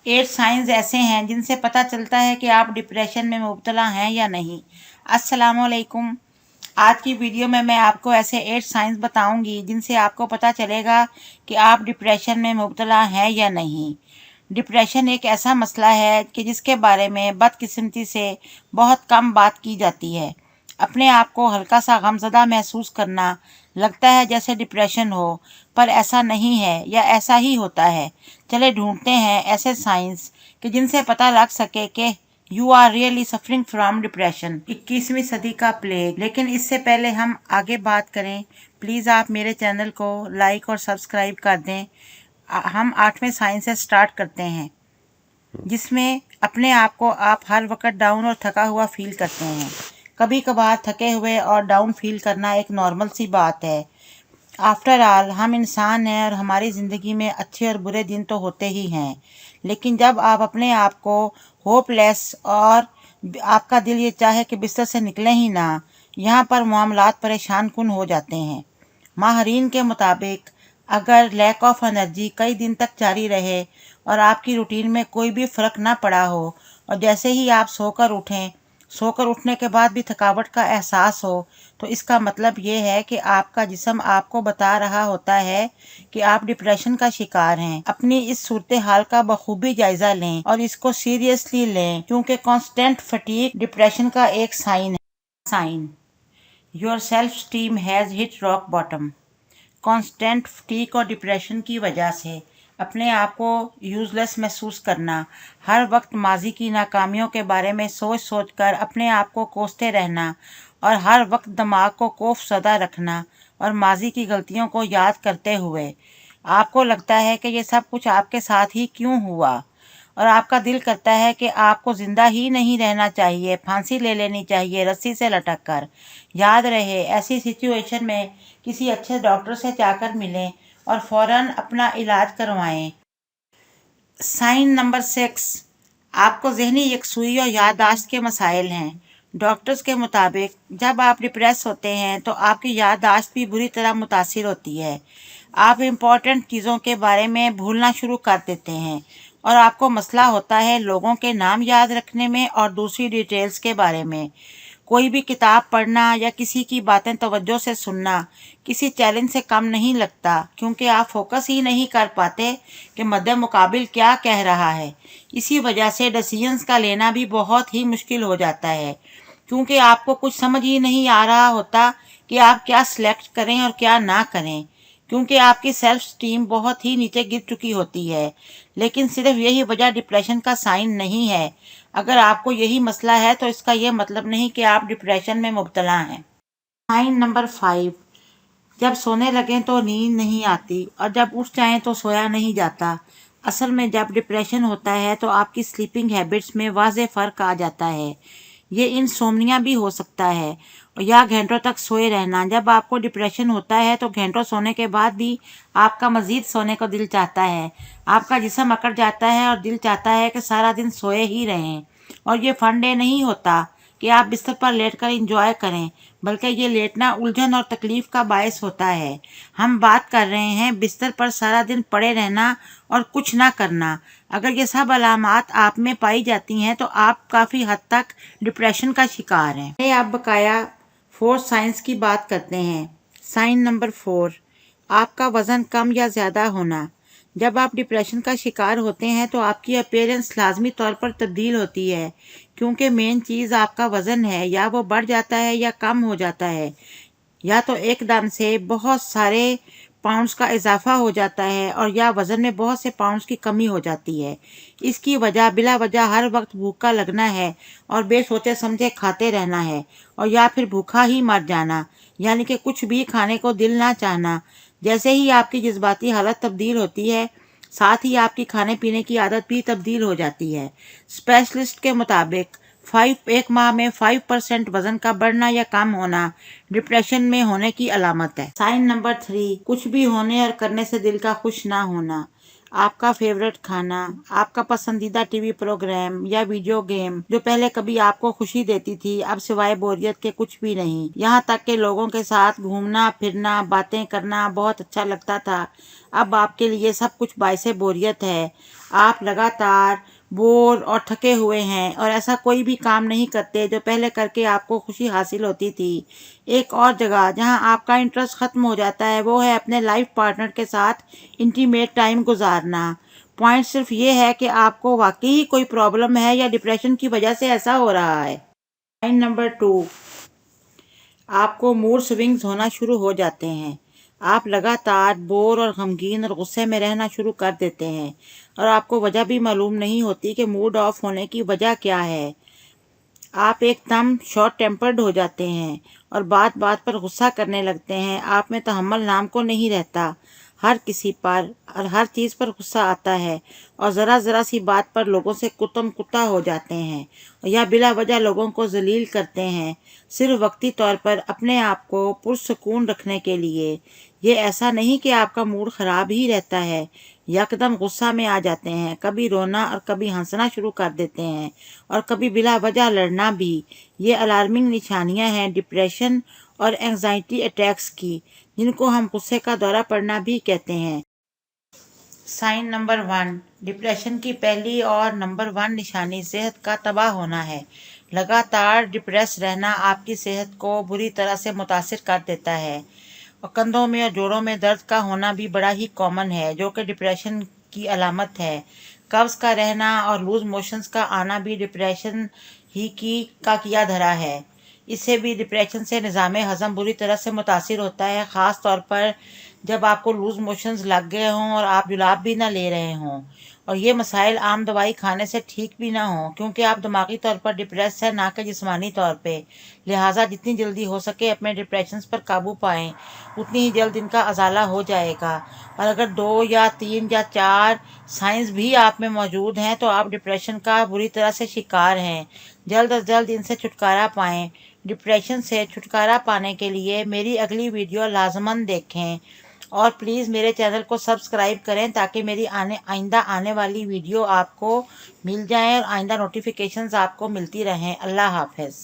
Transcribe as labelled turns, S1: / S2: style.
S1: 8 science ऐसे हैं जिनसे पता चलता है कि आप डिप्रेशन में मुब्तला हैं या नहीं। अस्सलामुअलैकुम। आज की वीडियो में मैं आपको ऐसे 8 साइंस बताऊंगी जिनसे आपको पता चलेगा कि आप डिप्रेशन में मुब्तला हैं या नहीं। डिप्रेशन एक ऐसा मसला है कि जिसके बारे में बदकिस्मती से बहुत कम बात की जाती है। अपने आप को हल्का सा गमज़दा महसूस करना, लगता है जैसे डिप्रेशन हो, पर ऐसा नहीं है या ऐसा ही होता है। चले ढूंढते हैं ऐसे साइंस कि जिनसे पता लग सके कि you are really suffering from depression. 21वीं सदी का प्लेग। लेकिन इससे पहले हम आगे बात करें, प्लीज़ आप मेरे चैनल को लाइक और सब्सक्राइब कर दें। हम 8वें साइंस से स्टार्ट करते हैं, जिसमें अपने आप को आप हर वक्त डाउन और थका हुआ फील करते हैं। कभी कभार थके हुए और डाउन फील करना एक नॉर्मल सी बात है। आफ्टर ऑल हम इंसान हैं और हमारी ज़िंदगी में अच्छे और बुरे दिन तो होते ही हैं। लेकिन जब आप अपने आप को होपलेस और आपका दिल ये चाहे कि बिस्तर से निकले ही ना, यहाँ पर मामलात परेशान कुन हो जाते हैं। माहरीन के मुताबिक अगर लैक ऑफ एनर्जी कई दिन तक जारी रहे और आपकी रूटीन में कोई भी फ़र्क ना पड़ा हो और जैसे ही आप सोकर उठने के बाद भी थकावट का एहसास हो, तो इसका मतलब ये है कि आपका जिस्म आपको बता रहा होता है कि आप डिप्रेशन का शिकार हैं। अपनी इस सूरत हाल का बखूबी जायजा लें और इसको सीरियसली लें, क्योंकि कांस्टेंट फटीग डिप्रेशन का एक sign your self esteem has hit rock bottom. Constant fatigue और डिप्रेशन की वजह से अपने आप को यूज़लेस महसूस करना, हर वक्त माजी की नाकामियों के बारे में सोच सोच कर अपने आप को कोसते रहना और हर वक्त दिमाग को खौफज़दा रखना और माजी की गलतियों को याद करते हुए आपको लगता है कि ये सब कुछ आपके साथ ही क्यों हुआ, और आपका दिल करता है कि आपको ज़िंदा ही नहीं रहना चाहिए, फांसी ले लेनी चाहिए रस्सी से लटक कर। याद रहे, ऐसी सिचुएशन में किसी अच्छे डॉक्टर से जाकर मिलें और फ़ौरन अपना इलाज करवाएं। साइन नंबर 6, आपको ज़हनी यकसुई और याददाश्त के मसाइल हैं। डॉक्टर्स के मुताबिक जब आप डिप्रेस होते हैं तो आपकी याददाश्त भी बुरी तरह मुतासिर होती है। आप इम्पॉर्टेंट चीज़ों के बारे में भूलना शुरू कर देते हैं और आपको मसला होता है लोगों के नाम याद रखने में और दूसरी डिटेल्स के बारे में। कोई भी किताब पढ़ना या किसी की बातें तवज्जो से सुनना किसी चैलेंज से कम नहीं लगता, क्योंकि आप फोकस ही नहीं कर पाते कि मद्दे मुकाबिल क्या कह रहा है। इसी वजह से डिसीजंस का लेना भी बहुत ही मुश्किल हो जाता है, क्योंकि आपको कुछ समझ ही नहीं आ रहा होता कि आप क्या सिलेक्ट करें और क्या ना करें, क्योंकि आपकी सेल्फ स्टीम बहुत ही नीचे गिर चुकी होती है। लेकिन सिर्फ यही वजह डिप्रेशन का साइन नहीं है। अगर आपको यही मसला है तो इसका यह मतलब नहीं कि आप डिप्रेशन में मुब्तला हैं। साइन नंबर 5, जब सोने लगें तो नींद नहीं आती और जब उठ जाएं तो सोया नहीं जाता। असल में जब डिप्रेशन होता है तो आपकी स्लीपिंग हैबिट्स में वाज़ेह फ़र्क आ जाता है। ये इंसोम्निया भी हो सकता है या घंटों तक सोए रहना। जब आपको डिप्रेशन होता है तो घंटों सोने के बाद भी आपका मज़ीद सोने को दिल चाहता है। आपका जिस्म अकड़ जाता है और दिल चाहता है कि सारा दिन सोए ही रहें। और ये फन डे नहीं होता कि आप बिस्तर पर लेटकर एंजॉय करें, बल्कि ये लेटना उलझन और तकलीफ़ का बायस होता है। हम बात कर रहे हैं बिस्तर पर सारा दिन पड़े रहना और कुछ ना करना। अगर ये सब अलामात आप में पाई जाती हैं तो आप काफ़ी हद तक डिप्रेशन का शिकार हैं। चलिए अब बकाया 4 साइंस की बात करते हैं। साइन नंबर 4, आपका वज़न कम या ज़्यादा होना। जब आप डिप्रेशन का शिकार होते हैं तो आपकी अपीयरेंस लाजमी तौर पर तब्दील होती है, क्योंकि मेन चीज़ आपका वज़न है। या वो बढ़ जाता है या कम हो जाता है, या तो एकदम से बहुत सारे पाउंड्स का इजाफा हो जाता है और या वज़न में बहुत से पाउंड्स की कमी हो जाती है। इसकी वजह बिला वजह हर वक्त भूखा लगना है और बेसोचे समझे खाते रहना है, और या फिर भूखा ही मर जाना, यानी कि कुछ भी खाने को दिल ना चाहना। जैसे ही आपकी जज्बाती हालत तब्दील होती है, साथ ही आपकी खाने पीने की आदत भी तब्दील हो जाती है। स्पेशलिस्ट के मुताबिक 1 माह में 5% वजन का बढ़ना या कम होना डिप्रेशन में होने की अलामत है। साइन नंबर 3, कुछ भी होने और करने से दिल का खुश ना होना। आपका फेवरेट खाना, आपका पसंदीदा टीवी प्रोग्राम या वीडियो गेम जो पहले कभी आपको खुशी देती थी, अब सिवाय बोरियत के कुछ भी नहीं। यहाँ तक के लोगों के साथ घूमना फिरना, बातें करना बहुत अच्छा लगता था। अब आपके लिए सब कुछ बाइसे बोरियत है। आप लगातार बोर और थके हुए हैं और ऐसा कोई भी काम नहीं करते जो पहले करके आपको खुशी हासिल होती थी। एक और जगह जहां आपका इंटरेस्ट खत्म हो जाता है वो है अपने लाइफ पार्टनर के साथ इंटीमेट टाइम गुजारना। पॉइंट सिर्फ ये है कि आपको वाकई ही कोई प्रॉब्लम है या डिप्रेशन की वजह से ऐसा हो रहा है। पॉइंट नंबर 2, आपको मूड स्विंग्स होना शुरू हो जाते हैं। आप लगातार बोर और गमगीन और गुस्से में रहना शुरू कर देते हैं और आपको वजह भी मालूम नहीं होती कि मूड ऑफ होने की वजह क्या है। आप एकदम शॉर्ट टेम्पर्ड हो जाते हैं और बात बात पर गुस्सा करने लगते हैं। आप में तहम्मुल नाम को नहीं रहता। हर किसी पर और हर चीज़ पर गुस्सा आता है और ज़रा ज़रा सी बात पर लोगों से कुतम कुत्ता हो जाते हैं या बिला वजह लोगों को जलील करते हैं, सिर्फ वक्ती तौर पर अपने आप को पुरसुकून रखने के लिए। ये ऐसा नहीं कि आपका मूड ख़राब ही रहता है, यकदम गुस्सा में आ जाते हैं, कभी रोना और कभी हंसना शुरू कर देते हैं और कभी बिला वजह लड़ना भी। ये अलार्मिंग निशानियां हैं डिप्रेशन और एंजाइटी अटैक्स की, जिनको हम गुस्से का दौरा पड़ना भी कहते हैं। साइन नंबर 1, डिप्रेशन की पहली और नंबर 1 निशानी सेहत का तबाह होना है। लगातार डिप्रेस रहना आपकी सेहत को बुरी तरह से मुतासिर कर देता है और कंधों में और जोड़ों में दर्द का होना भी बड़ा ही कॉमन है, जो कि डिप्रेशन की अलामत है। कब्ज़ का रहना और लूज मोशंस का आना भी डिप्रेशन ही का किया धरा है। इससे भी डिप्रेशन से निज़ाम हज़म बुरी तरह से मुतासिर होता है, ख़ास तौर पर जब आपको लूज मोशंस लग गए हों और आप जुलाब भी ना ले रहे हों और ये मसाइल आम दवाई खाने से ठीक भी ना हो, क्योंकि आप दिमागी तौर पर डिप्रेस है, ना कि जिस्मानी तौर पे। लिहाजा जितनी जल्दी हो सके अपने डिप्रेशन पर काबू पाएं, उतनी ही जल्द इनका अजाला हो जाएगा। और अगर 2 या 3 या 4 साइंस भी आप में मौजूद हैं तो आप डिप्रेशन का बुरी तरह से शिकार हैं। जल्द अज जल्द इनसे छुटकारा पाएं। डिप्रेशन से छुटकारा पाने के लिए मेरी अगली वीडियो लाजमन देखें और प्लीज़ मेरे चैनल को सब्सक्राइब करें ताकि मेरी आइंदा आने वाली वीडियो आपको मिल जाएं और आइंदा नोटिफिकेशंस आपको मिलती रहें। अल्लाह हाफ़िज़।